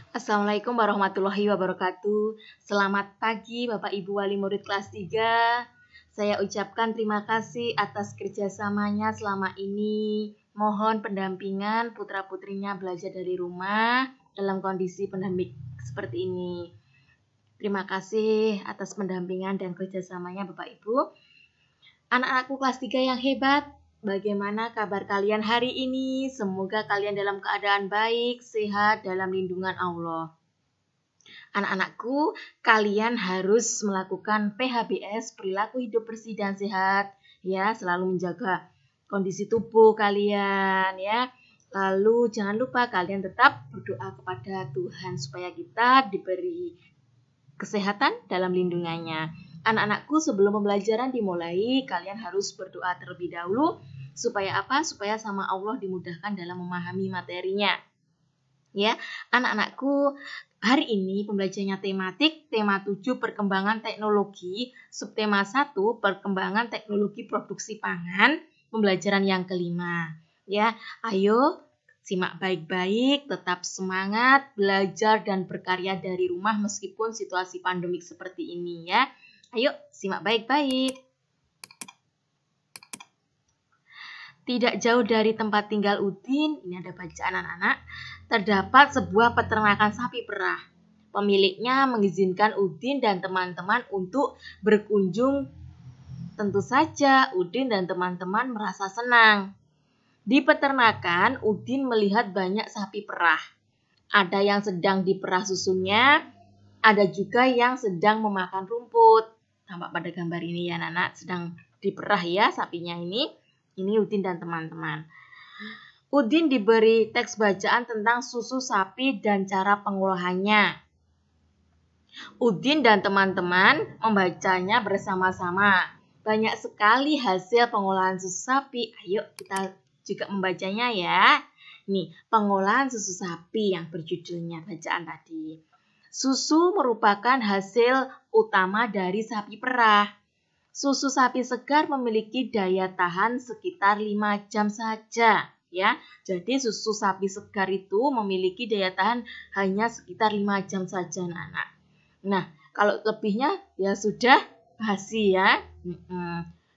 Assalamualaikum warahmatullahi wabarakatuh. Selamat pagi Bapak Ibu Wali Murid kelas 3. Saya ucapkan terima kasih atas kerjasamanya selama ini. Mohon pendampingan putra-putrinya belajar dari rumah dalam kondisi pandemik seperti ini. Terima kasih atas pendampingan dan kerjasamanya Bapak Ibu. Anak-anakku kelas 3 yang hebat, bagaimana kabar kalian hari ini? Semoga kalian dalam keadaan baik, sehat, dalam lindungan Allah. Anak-anakku, kalian harus melakukan PHBS, perilaku hidup bersih dan sehat, ya, selalu menjaga kondisi tubuh kalian, ya. Lalu jangan lupa kalian tetap berdoa kepada Tuhan supaya kita diberi kesehatan dalam lindungannya. Anak-anakku, sebelum pembelajaran dimulai, kalian harus berdoa terlebih dahulu. Supaya apa? Supaya sama Allah dimudahkan dalam memahami materinya. Ya, anak-anakku, hari ini pembelajarannya tematik, tema 7 perkembangan teknologi, subtema 1 perkembangan teknologi produksi pangan, pembelajaran yang kelima. Ya, ayo simak baik-baik, tetap semangat, belajar dan berkarya dari rumah meskipun situasi pandemik seperti ini ya. Ayo simak baik-baik. Tidak jauh dari tempat tinggal Udin, ini ada bacaan anak-anak, terdapat sebuah peternakan sapi perah. Pemiliknya mengizinkan Udin dan teman-teman untuk berkunjung. Tentu saja Udin dan teman-teman merasa senang. Di peternakan, Udin melihat banyak sapi perah. Ada yang sedang diperah susunya, ada juga yang sedang memakan rumput. Tampak pada gambar ini ya anak-anak, sedang diperah ya sapinya ini. Ini Udin dan teman-teman. Udin diberi teks bacaan tentang susu sapi dan cara pengolahannya. Udin dan teman-teman membacanya bersama-sama. Banyak sekali hasil pengolahan susu sapi. Ayo kita juga membacanya ya. Nih, pengolahan susu sapi yang berjudulnya bacaan tadi. Susu merupakan hasil utama dari sapi perah. Susu sapi segar memiliki daya tahan sekitar 5 jam saja, ya. Jadi susu sapi segar itu memiliki daya tahan hanya sekitar 5 jam saja, anak-anak. Nah, kalau lebihnya ya sudah basi ya.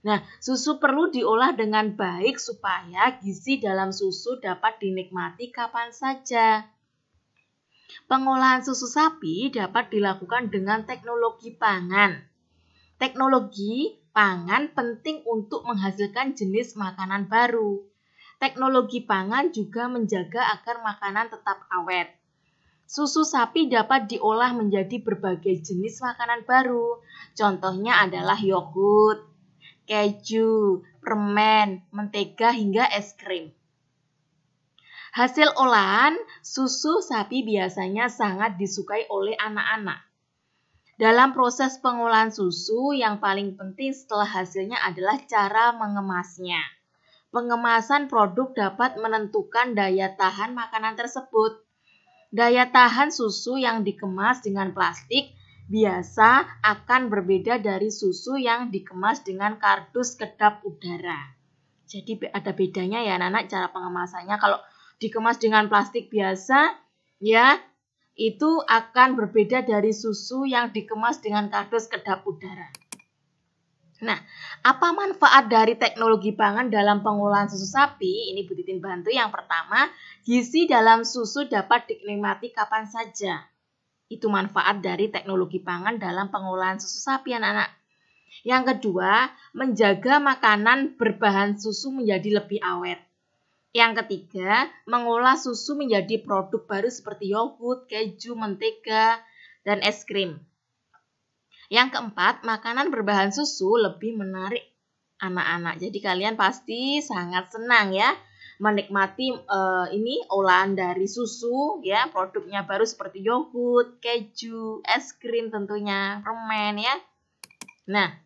Nah, susu perlu diolah dengan baik supaya gizi dalam susu dapat dinikmati kapan saja. Pengolahan susu sapi dapat dilakukan dengan teknologi pangan. Teknologi pangan penting untuk menghasilkan jenis makanan baru. Teknologi pangan juga menjaga agar makanan tetap awet. Susu sapi dapat diolah menjadi berbagai jenis makanan baru. Contohnya adalah yogurt, keju, permen, mentega, hingga es krim. Hasil olahan susu sapi biasanya sangat disukai oleh anak-anak. Dalam proses pengolahan susu, yang paling penting setelah hasilnya adalah cara mengemasnya. Pengemasan produk dapat menentukan daya tahan makanan tersebut. Daya tahan susu yang dikemas dengan plastik biasa akan berbeda dari susu yang dikemas dengan kardus kedap udara. Jadi ada bedanya ya anak-anak cara pengemasannya. Kalau dikemas dengan plastik biasa ya itu akan berbeda dari susu yang dikemas dengan kardus kedap udara. Nah, apa manfaat dari teknologi pangan dalam pengolahan susu sapi? Ini Bu Titin bantu. Yang pertama, gizi dalam susu dapat dinikmati kapan saja. Itu manfaat dari teknologi pangan dalam pengolahan susu sapi, anak-anak. Yang kedua, menjaga makanan berbahan susu menjadi lebih awet. Yang ketiga, mengolah susu menjadi produk baru seperti yogurt, keju, mentega, dan es krim. Yang keempat, makanan berbahan susu lebih menarik anak-anak. Jadi kalian pasti sangat senang ya menikmati ini olahan dari susu ya, produknya baru seperti yogurt, keju, es krim tentunya, permen ya. Nah,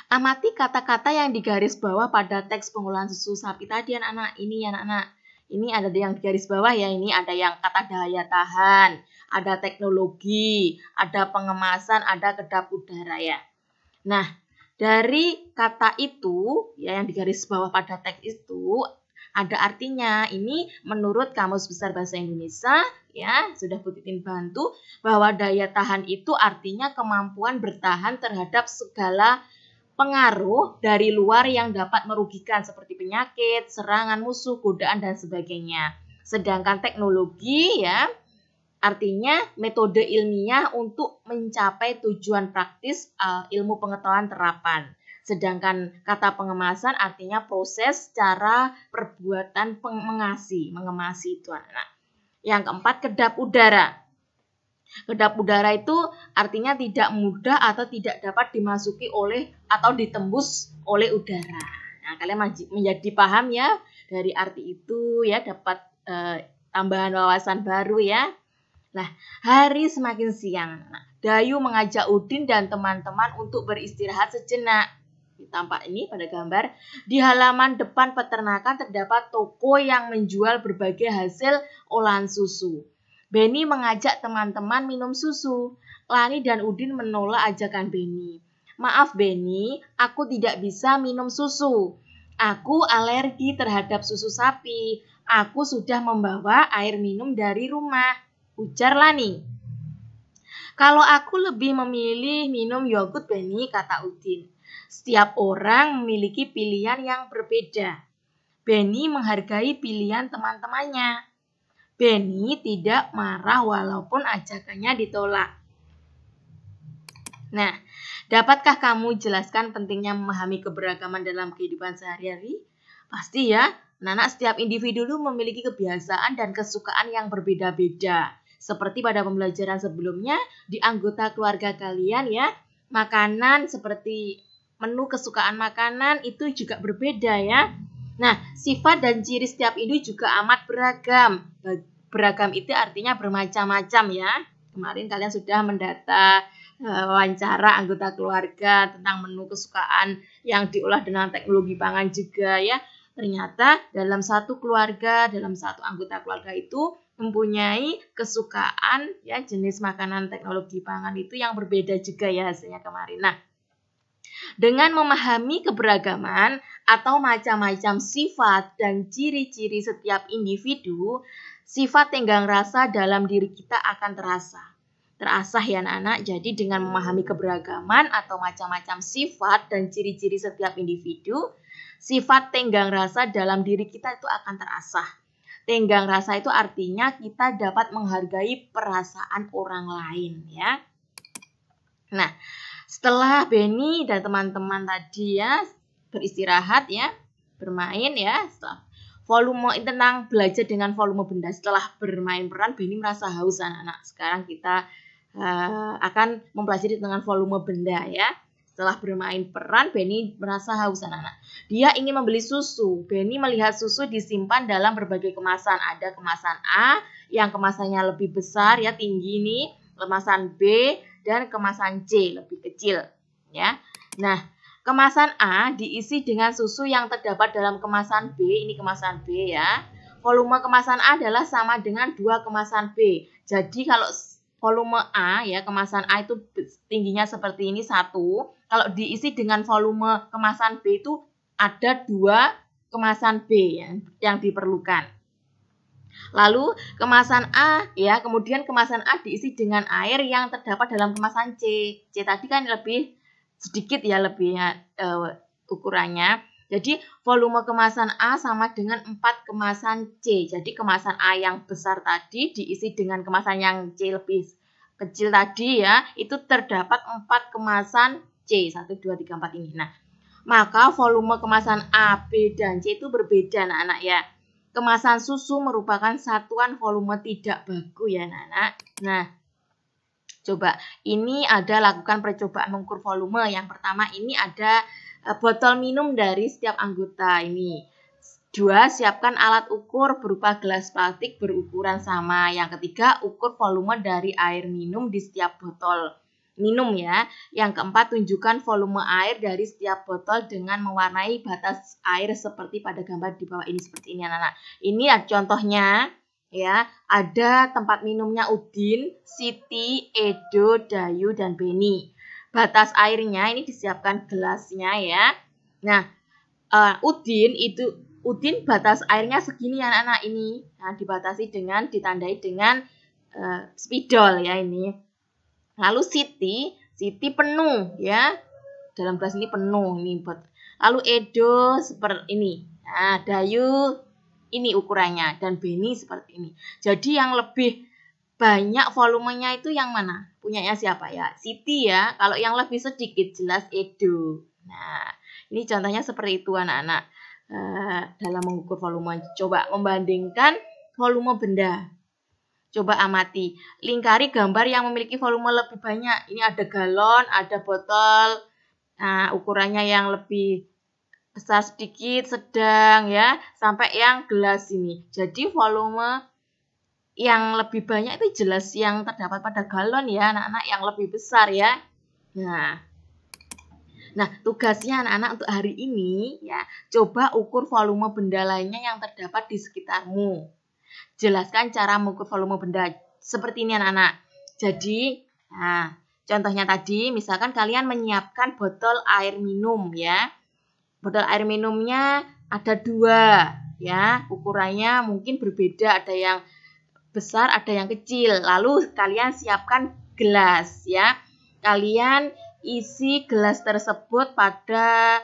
amati kata-kata yang digaris bawah pada teks pengolahan susu sapi tadi anak-anak. Ini ya anak-anak. Ini ada yang digaris bawah ya, ini ada yang kata daya tahan, ada teknologi, ada pengemasan, ada kedap udara ya. Nah, dari kata itu ya yang digaris bawah pada teks itu ada artinya. Ini menurut Kamus Besar Bahasa Indonesia, ya, sudah Bu Titin bantu, bahwa daya tahan itu artinya kemampuan bertahan terhadap segala pengaruh dari luar yang dapat merugikan seperti penyakit, serangan musuh, godaan dan sebagainya. Sedangkan teknologi ya artinya metode ilmiah untuk mencapai tujuan praktis ilmu pengetahuan terapan. Sedangkan kata pengemasan artinya proses, cara, perbuatan mengemasi itu anak. Yang keempat, kedap udara. Kedap udara itu artinya tidak mudah atau tidak dapat dimasuki oleh atau ditembus oleh udara. Nah, kalian menjadi paham ya dari arti itu ya, dapat tambahan wawasan baru ya. Nah, hari semakin siang. Nah, Dayu mengajak Udin dan teman-teman untuk beristirahat sejenak. Tampak ini pada gambar. Di halaman depan peternakan terdapat toko yang menjual berbagai hasil olahan susu. Beni mengajak teman-teman minum susu. Lani dan Udin menolak ajakan Beni. Maaf Beni, aku tidak bisa minum susu. Aku alergi terhadap susu sapi. Aku sudah membawa air minum dari rumah, ujar Lani. Kalau aku lebih memilih minum yogurt Beni, kata Udin. Setiap orang memiliki pilihan yang berbeda. Beni menghargai pilihan teman-temannya. Beni tidak marah walaupun ajakannya ditolak. Nah, dapatkah kamu jelaskan pentingnya memahami keberagaman dalam kehidupan sehari-hari? Pasti ya, anak setiap individu memiliki kebiasaan dan kesukaan yang berbeda-beda. Seperti pada pembelajaran sebelumnya, di anggota keluarga kalian ya, makanan seperti menu kesukaan makanan itu juga berbeda ya. Nah, sifat dan ciri setiap individu juga amat beragam. Beragam itu artinya bermacam-macam ya. Kemarin kalian sudah mendata wawancara anggota keluarga tentang menu kesukaan yang diolah dengan teknologi pangan juga ya. Ternyata dalam satu keluarga, dalam satu anggota keluarga itu mempunyai kesukaan ya jenis makanan teknologi pangan itu yang berbeda juga ya hasilnya kemarin. Nah, dengan memahami keberagaman atau macam-macam sifat dan ciri-ciri setiap individu, sifat tenggang rasa dalam diri kita akan terasa. Terasah ya anak-anak, jadi dengan memahami keberagaman atau macam-macam sifat dan ciri-ciri setiap individu, sifat tenggang rasa dalam diri kita itu akan terasah. Tenggang rasa itu artinya kita dapat menghargai perasaan orang lain ya. Nah, setelah Beni dan teman-teman tadi ya beristirahat ya, bermain ya, setelah volume tentang belajar dengan volume benda. Setelah bermain peran, Beni merasa haus anak-anak. Sekarang kita akan mempelajari dengan volume benda ya. Setelah bermain peran, Beni merasa haus anak-anak. Dia ingin membeli susu. Beni melihat susu disimpan dalam berbagai kemasan. Ada kemasan A yang kemasannya lebih besar ya, tinggi nih, kemasan B dan kemasan C lebih kecil ya. Nah, kemasan A diisi dengan susu yang terdapat dalam kemasan B. Ini kemasan B ya. Volume kemasan A adalah sama dengan 2 kemasan B. Jadi kalau volume A ya, kemasan A itu tingginya seperti ini 1. Kalau diisi dengan volume kemasan B itu ada 2 kemasan B ya, yang diperlukan. Lalu kemasan A ya, kemudian kemasan A diisi dengan air yang terdapat dalam kemasan C. C tadi kan lebih sedikit ya, lebihnya ukurannya. Jadi volume kemasan A sama dengan 4 kemasan C. Jadi kemasan A yang besar tadi diisi dengan kemasan yang C lebih kecil tadi ya, itu terdapat 4 kemasan C. 1, 2, 3, 4 ini. Nah, maka volume kemasan A, B, dan C itu berbeda anak-anak ya. Kemasan susu merupakan satuan volume tidak baku ya anak-anak. Nah, coba ini ada lakukan percobaan mengukur volume. Yang pertama ini ada botol minum dari setiap anggota ini. 2, siapkan alat ukur berupa gelas plastik berukuran sama. Yang ketiga, ukur volume dari air minum di setiap botol minum ya. Yang keempat, tunjukkan volume air dari setiap botol dengan mewarnai batas air seperti pada gambar di bawah ini, seperti ini anak-anak. Ini contohnya ya, ada tempat minumnya Udin, Siti, Edo, Dayu, dan Beni. Batas airnya ini disiapkan gelasnya ya. Nah, Udin Udin batas airnya segini ya anak-anak ini. Nah, dibatasi dengan ditandai dengan spidol ya ini. Lalu Siti penuh ya. Dalam gelas ini penuh ini buat. Lalu Edo seperti ini. Nah, Dayu ini ukurannya dan Beni seperti ini. Jadi yang lebih banyak volumenya itu yang mana? Punyanya siapa ya? Siti ya. Kalau yang lebih sedikit jelas Edo. Nah, ini contohnya seperti itu anak-anak. Dalam mengukur volume. Coba membandingkan volume benda. Coba amati. Lingkari gambar yang memiliki volume lebih banyak. Ini ada galon, ada botol. Nah, ukurannya yang lebih besar sedikit, sedang ya, sampai yang gelas ini. Jadi volume yang lebih banyak itu jelas yang terdapat pada galon ya, anak-anak, yang lebih besar ya. Nah, tugasnya anak-anak untuk hari ini ya, coba ukur volume benda lainnya yang terdapat di sekitarmu. Jelaskan cara mengukur volume benda. Seperti ini anak-anak. Jadi, nah, contohnya tadi, misalkan kalian menyiapkan botol air minum ya. Botol air minumnya ada 2 ya. Ukurannya mungkin berbeda, ada yang besar, ada yang kecil. Lalu kalian siapkan gelas ya. Kalian isi gelas tersebut pada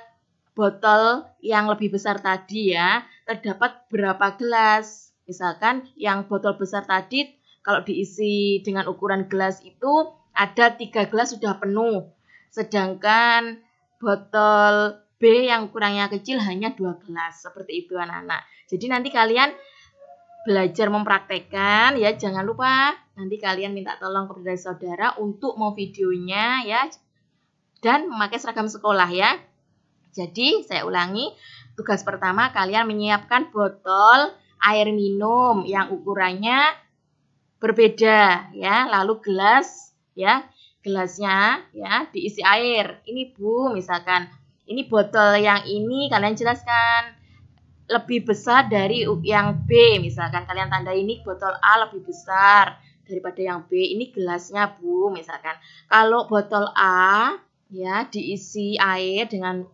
botol yang lebih besar tadi ya. Terdapat berapa gelas? Misalkan yang botol besar tadi kalau diisi dengan ukuran gelas itu ada 3 gelas sudah penuh. Sedangkan botol B yang ukurannya kecil hanya 2 gelas. Seperti itu anak-anak. Jadi nanti kalian belajar mempraktekkan ya. Jangan lupa nanti kalian minta tolong kepada saudara untuk mau videonya ya. Dan memakai seragam sekolah ya. Jadi saya ulangi. Tugas pertama kalian menyiapkan botol air minum yang ukurannya berbeda ya. Lalu gelas ya, gelasnya ya diisi air. Ini Bu, misalkan ini botol yang ini kalian jelaskan lebih besar dari yang B. Misalkan kalian tandai ini botol A lebih besar daripada yang B. Ini gelasnya Bu, misalkan. Kalau botol A ya diisi air dengan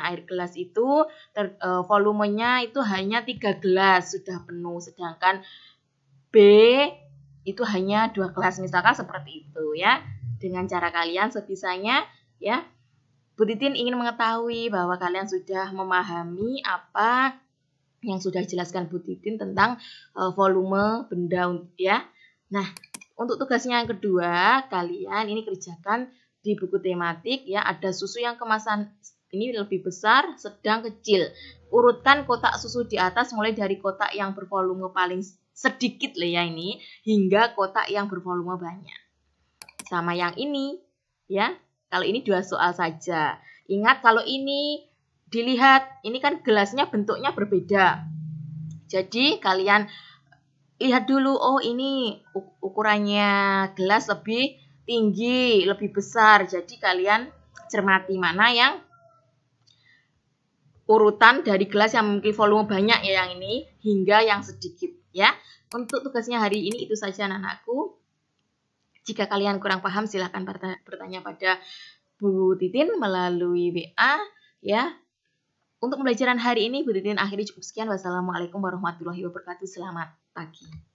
air gelas itu volumenya itu hanya 3 gelas sudah penuh, sedangkan B itu hanya 2 gelas, misalkan seperti itu ya. Dengan cara kalian sebisanya ya. Bu Titin ingin mengetahui bahwa kalian sudah memahami apa yang sudah dijelaskan Bu Titin tentang volume benda ya. Nah, untuk tugasnya yang kedua, kalian ini kerjakan di buku tematik ya, ada susu yang kemasan ini lebih besar, sedang, kecil. Urutkan kotak susu di atas mulai dari kotak yang bervolume paling sedikit lah ya ini hingga kotak yang bervolume banyak. Sama yang ini ya. Kalau ini 2 soal saja. Ingat kalau ini dilihat, ini kan gelasnya bentuknya berbeda. Jadi kalian lihat dulu, oh ini ukurannya gelas lebih tinggi, lebih besar. Jadi kalian cermati mana yang urutan dari gelas yang memiliki volume banyak ya, yang ini hingga yang sedikit ya. Untuk tugasnya hari ini itu saja anak-anakku. Jika kalian kurang paham silahkan bertanya pada Bu Titin melalui WA ya. Untuk pembelajaran hari ini Bu Titin akhiri cukup sekian. Wassalamualaikum warahmatullahi wabarakatuh. Selamat pagi.